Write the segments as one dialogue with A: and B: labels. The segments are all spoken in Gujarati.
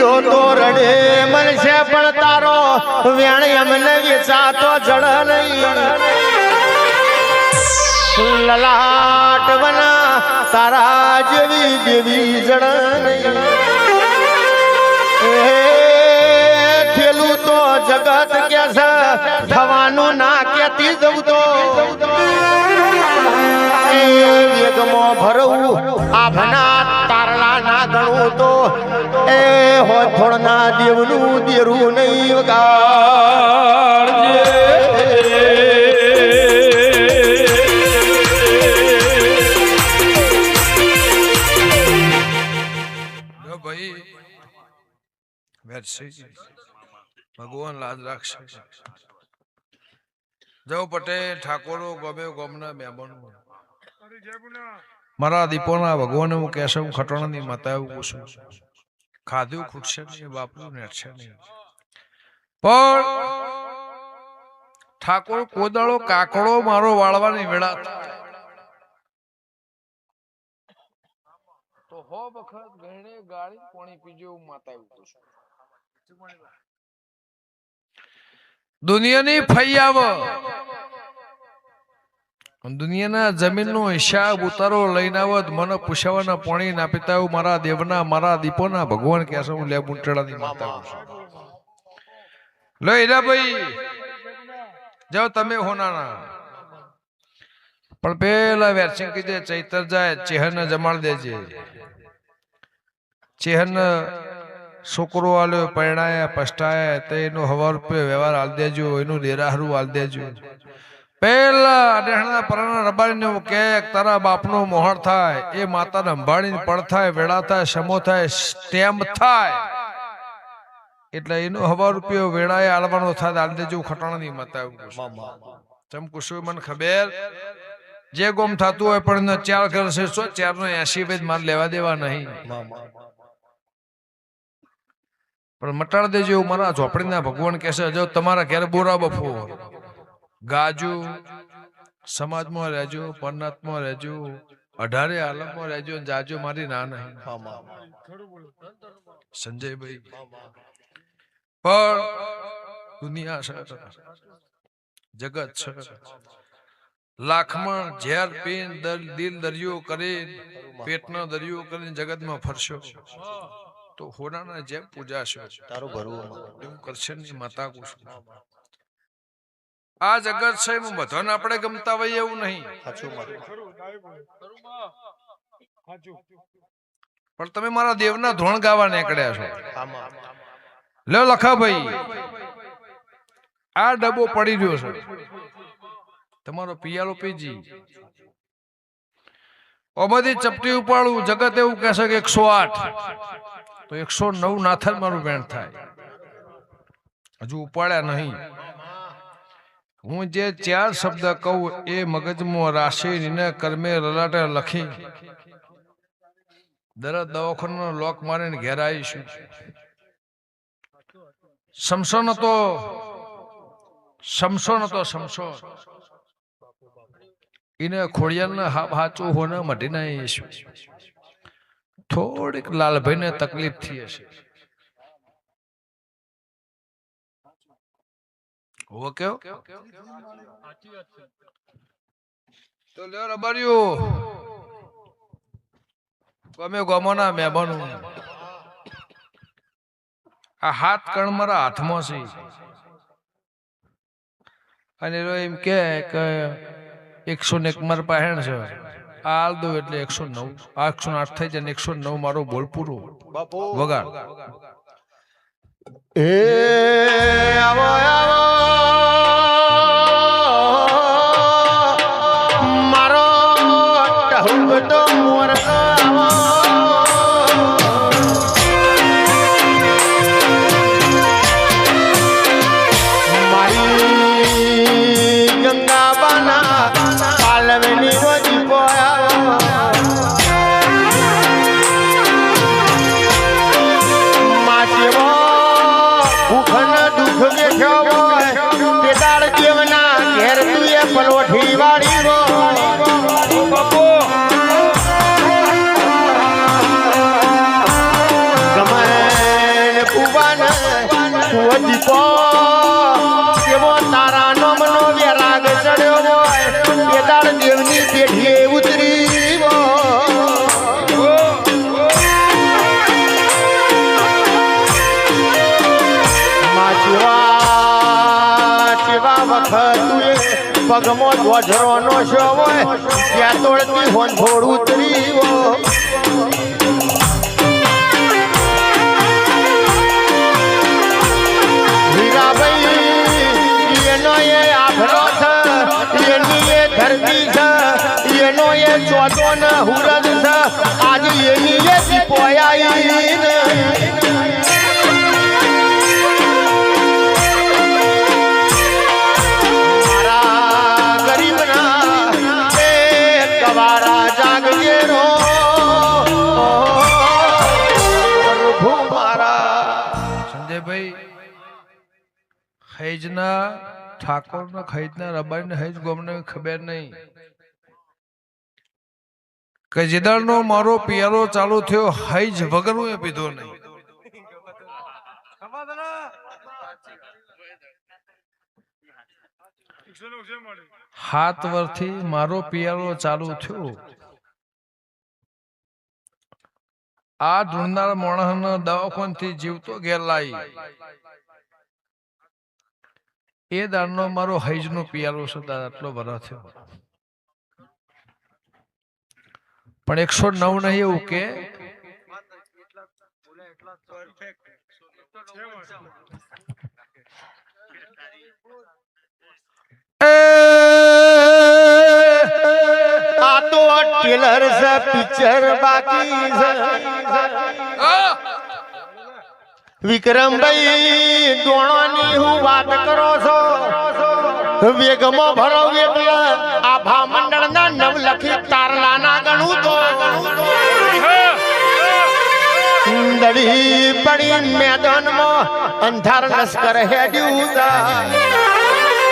A: ઈયો તો રડે મનશે પણ તારો વેણ એમને વેચાતો જળ નહીં લલાટ વના તારા જેવી દેવી જળ નહીં થેલું તો જગત કે છે થવાનું ના કેતી જવું તો વેગમાં ભરવું આભના તારલા ના ગણવું તો એ હોય થોડના દેવનું દેરું નહીં વગાડજે
B: ભગવાન લાજ રાખશે જવ પટેલ ઠાકોરો ગમે ગમના મહેમાનો મારા દીપોના ભગવાન હું કહેશે હું ખટોણાની માતા એવું પૂછું ખાધું ખૂટશે નહીં બાપનું નેટશે નહીં પણ ઠાકોર કોદાળો કાકડો મારો વાળવાની વેળા તો હો વખત ગણે ગાળી પાણી પીજો હું માતા એવું પૂછું દુનિયાની ફઈ આવ દુનિયાના જમીનનો હિસાબ ઉતારો લઈને આવત મને પૂછાવાના પાણી ના પીતા મારા દેવના મારા દીપોના ભગવાન કહેશે હું લે બુંટડાની માતા લો એના ભાઈ જાઓ તમે હોનાના પણ પેલા વેરસિંગ કીધે ચૈતર જાય ચેહન જમાડ દેજે ચેહન છોકરો આલ્યો પરણાયા પસ્તાયા તો એનો 1000 રૂપિયા વ્યવહાર આલ દેજો એનું દેરાહરું આલ દેજો પેલા અડેહણા પરાના રબારીને કે તારા બાપનો મોહર થાય એ માતાને અંભાળીને પડ થાય વેળા થાય સમો થાય સ્ટેમ્પ થાય એટલે એનો 1000 રૂપિયા વેળાએ આલવાનો થાય આલ દેજો ખટાણાની માતા ચમ કુશું મને ખબર જે ગોમ થતું હોય પણ 4 ઘર છે 4 નો 80 વેદ માર લેવા દેવા નહીં પણ મટાડ દેજો મારા ઝોપડીના ભગવાન કહેશે જો તમારા ઘેર બોરા બફો ગાજુ સમાજમાં રહેજો પરનાથમાં રહેજો 18 આલમમાં રહેજો જાજો મારી ના નહીં સંજયભાઈ પણ દુનિયા છે જગત છે લાખમાં ઝેર પીન દિલ દરિયો કરી પેટનો દરિયો કરીને જગતમાં ફરશો તો હોનાના જેમ પૂજાશો તારું ભરવું એવું કરશે ની માતા કુશું આ જગત છે એમાં બધાને આપણે ગમતા હોય એવું નહીં પણ તમે મારા દેવના ધોણ ગાવા નીકળ્યા છો લો લખાભાઈ આ ડબ્બો પડી રહ્યો છે તમારો પિયાલો પીજી ઓમાંથી ચપટી ઉપાડું જગત એવું કહેશે કે 108 તો 109 નાથર મારું વેણ થાય હજુ ઉપાડ્યા નહીં હું જે 4 શબ્દ કહું એ મગજમાં રાશિ ને કર્મે લલાટે લખી દરદ દવાખાનો લોક મારીને ઘેર આવીશું સમસોન હતો એને ખોડિયાલને હાચું હોને મઢી ના આવીશું થોડીક લાલભાઈને તકલીફ થઈ હશે ઓકે તો લ્યો રબારીઓ ગમે ગમોના મહેમાનો આ હાથ કણ મારા હાથમાં છે અને એમ કે 101 માર પહેણ છે આલ દો એટલે 109 108 થઈ જાય 109 મારો બોલ પૂરો વગાડ
A: એ આવો આવો મારો ટહુક તો મોર આવો મારી ગંગાબાના પાલવેની રોજી પોયા માચેવો ભૂખન દુઃખ બેઠ્યો હોય પેદાળ દેવના ઘેર તુએ પલોઠી વાળી દીપો એવો તારા નામનો વેરાગ ચડ્યો હોય કેદાર દેવની પેઢીએ ઉતરી પગમો ધ્વજરો નો શો હોય ત્યાં તોડતી હોન થોડું ઉતરી હીરાભાઈ એનો એ આભરો છે એની એ ધરતી છે એનો એ ચોથો ને હુરદ છે આજે એની એ દીપોયાઈ ને
B: હૈજના ઠાકોર ના હૈજના રબારી ને હૈજ ગોમને ખબર નહીં કે જેદારનો મારો પિયારો ચાલુ થયો હૈજ વગર હું પીધો નહીં. 7 વર્ષથી મારો પિયારો ચાલુ થયો. આ ઢૂંઢનાર માણસ દવાખાનથી જીવતો ઘેર લાવી એ દાડનો મારો હૈજનો પિયારો છે. આટલો ભરા થયો પણ 109 નહીં એવું કે
A: આ તો ટેલર છે પિક્ચર બાકી છે. વિક્રમભાઈ દોણાની હું વાત કરો છો વેગમાં ભરો એટલે આભા મંડળના નવલખી તારલાના ગણું તો દડી પડી મેદાનમાં અંધાર લશ્કર હેડ્યું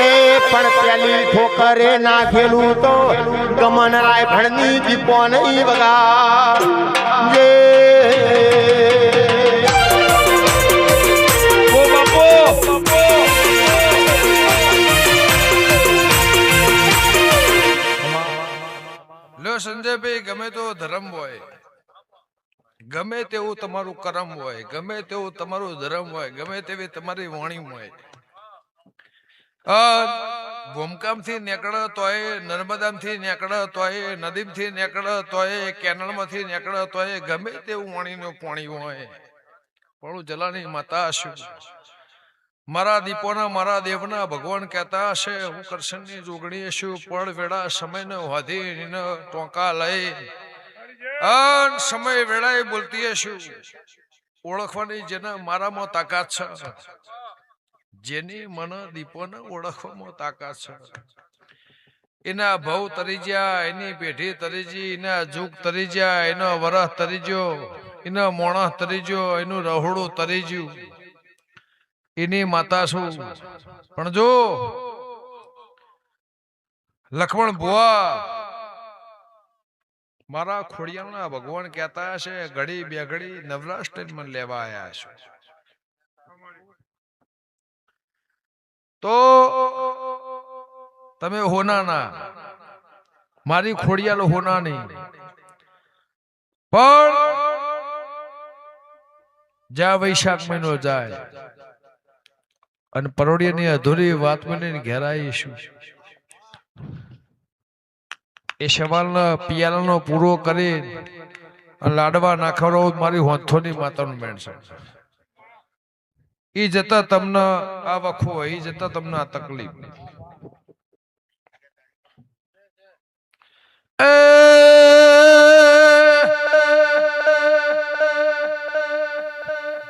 A: એ પણ પેલી ઠોકરે નાખેલું તો ગમન રાયફળની દીપો નહીં વગા જે
B: સંજયભાઈ ગમે તો ધર્મ હોય ગમે તેવું તમારું કર્મ હોય ગમે તેવું તમારું ધર્મ હોય ગમે તેવી તમારી વાણી હોય ભૂમકામ થી નીકળે તોય નર્મદા થી નીકળે તોય નદીમ થી નીકળે તોય કેનલ માંથી નીકળે તોય ગમે તેવું વાણીનું પાણી હોય પણ જલાની માતા શું મારા દીપોના મારા દેવના ભગવાન કહેતા હશે હું કરશનની જોગણી છું પળ વેળા સમયને વાધી ટોંકા લઈ સમય વેળાએ બોલતી હશું ઓળખવાની જેને મારામાં તાકાત છે જેની મને દીપોને ઓળખવામાં તાકાત છે એના ભવ તરી ગયા એની પેઢી તરી જી એના જુગ તરી ગયા એનો વરસ તરી ગયો એનો મોણસ તરી ગયો એનું રહોડું તરી ગયું એની માતા શું પણ જો લક્ષ્મણ ભુવા મારા ખોડિયાના ભગવાન કહેતા હશે ઘડી બે ઘડી નવરાષ્ટ્ર મને લેવા આવ્યા છો તો તમે હોના ના મારી ખોડિયાલો હોના નહીં પણ જ્યાં વૈશાખ મહિનો જાય અને પરોડિયાની અધૂરી વાત મને ઘેરાઈશું એ સવાલના પિયાલાનો પૂરો કરી અને લાડવા નાખવાનો મારી હોંથોની માતાનું મેણ છે. એ જતા તમને આ વખો એ જતા તમને આ તકલીફ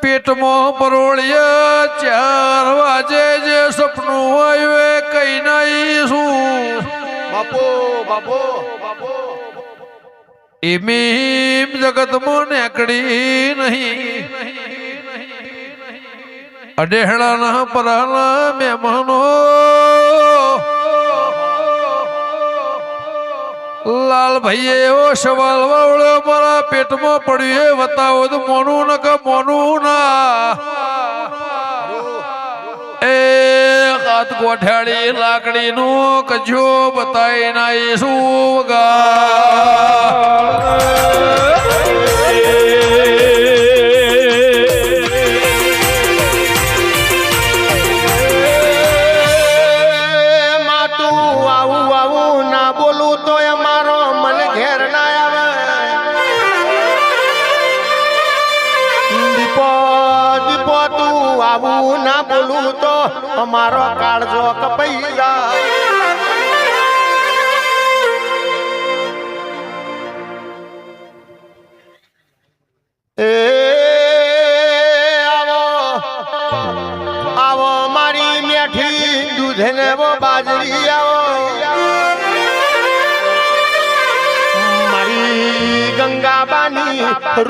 B: પેટમાં પરોળિયા 4 વાગે જે સપનું આવ્યું કઈ નહીં શું
A: બાપો બાપો બાપો
B: એમ જગતમાં નેકડી નહીં અડેહડાના પરાના મહેમાનો લાલ ભાઈએ એવો સવાલ વાવડ્યો મારા પેટમાં પડ્યું એ બતાવો તો મોનું ન કે મોનું ના એ હાથ ગોઠાડી લાકડી નું કજો બતાઈ ના ઈસુ
A: આવું ના બોલું તો અમારો કાળજો કપાઈ જાય. એ આવો આવો મારી મેઠી દૂધ ને બાજરી આવો મારી ગંગાબાની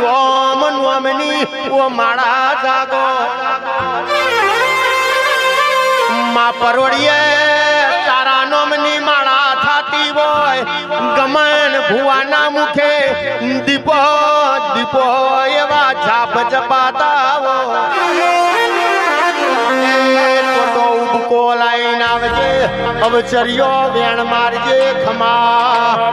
A: રોમ નોમની ઓ માળા જાગો માં પરોડીએ તારા નોમની માળા થાતી હોય ગમન ભુવાના મુખે દીપો દીપો એવા જાપ જપાતા ટોટો ઉબકો લાઈન આવજે અવચર્યો વેણ મારજે ખમા